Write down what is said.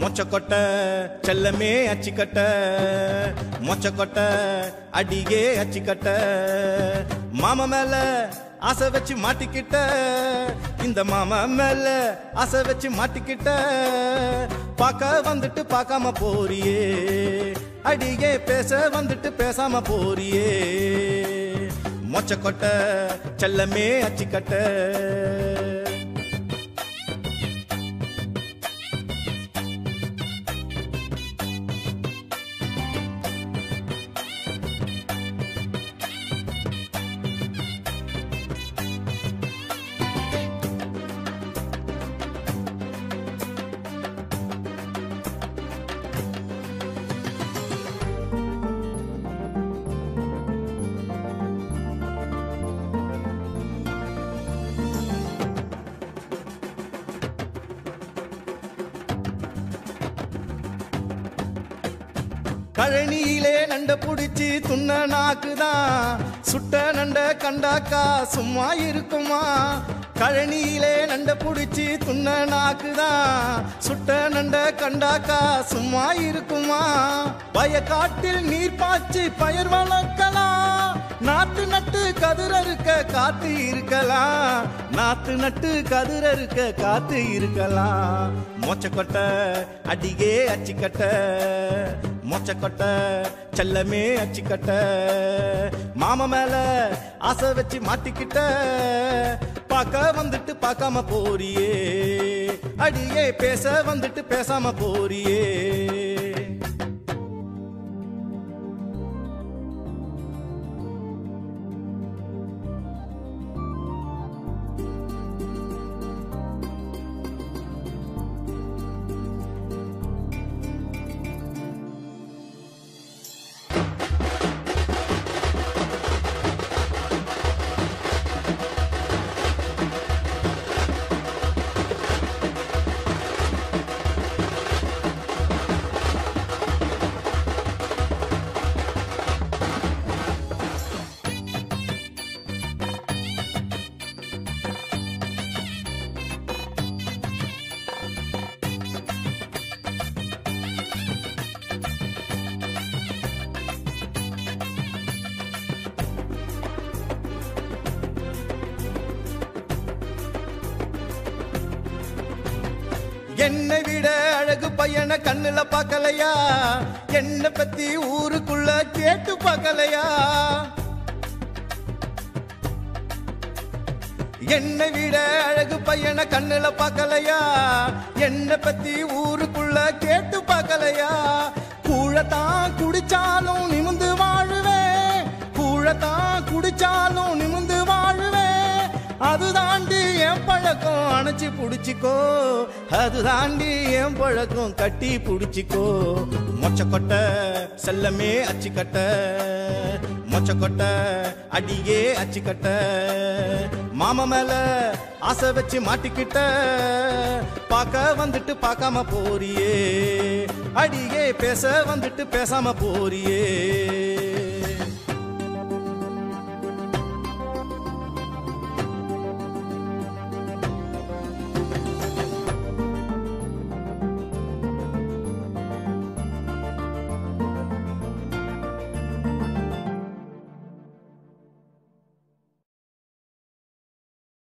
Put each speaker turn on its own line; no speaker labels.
மொச்சக்கொட்ட செல்லமே அச்சிக்கட்ட மொச்சக்கொட்ட அடியே அச்சிக்கட்ட மாமா மேல ஆசை வச்சு மாட்டிக்கிட்ட இந்த மாமா மேல ஆசை வச்சு மாட்டிக்கிட்ட பார்க்க வந்துட்டு பார்க்காம போறியே அடியே பேச வந்துட்டு பேசாம போறியே மொச்சக்கொட்ட செல்லமே அச்சிக்கட்ட கழனியிலே நண்ட புடிச்சு துண்ண நாக்குதான் சுட்ட நண்ட கண்டாக்கா சும்மா இருக்குமா கழனியிலே நண்ட புடிச்சு துண்ண நாக்குதான் சுட்ட நண்ட கண்டாக்கா சும்மா இருக்குமா வயக்காட்டில் நீர் பாய்ச்சி பயிர் வளர்க்கலாம் நாத்து நட்டு கதிரறுக்க காத்து இருக்கலாம் நாத்து நட்டு கதிரறுக்க காத்து இருக்கலாம் மொச்சக்கொட்ட அடியே அச்சிக்கட்ட மொச்சக்கொட்ட செல்லமே அச்சிக்கட்ட மாமா மேல ஆசை வச்சு மாட்டிக்கிட்ட பார்க்க வந்துட்டு பார்க்காம போறியே அடியே பேச வந்துட்டு பேசாம போறியே என்னை விட அழகு பையனை கண்ணுல பார்க்கலையா என்ன பத்தி ஊருக்குள்ள கேட்டு பார்க்கலையா என்னை விட அழகு பையனை கண்ணுல பார்க்கலையா என்ன பத்தி ஊருக்குள்ள கேட்டு பார்க்கலையா கூழத்தான் குடிச்சாலும் நிமிந்து வாழுவேன் கூழத்தான் குடிச்சாலும் நிமிந்து வாழுவேன் அது தாண்டி என் பழக்கம் அணைச்சி புடிச்சிக்கோ அது தாண்டி என் பழக்கம் கட்டி புடிச்சிக்கோ மொச்சக்கொட்ட செல்லமே அச்சிக்கட்ட மொச்சக்கொட்ட அடியே அச்சிக்கட்ட மாமா மேல ஆசை வச்சு மாட்டிக்கிட்ட பார்க்க வந்துட்டு பார்க்காம போறியே அடியே பேச வந்துட்டு பேசாம போறியே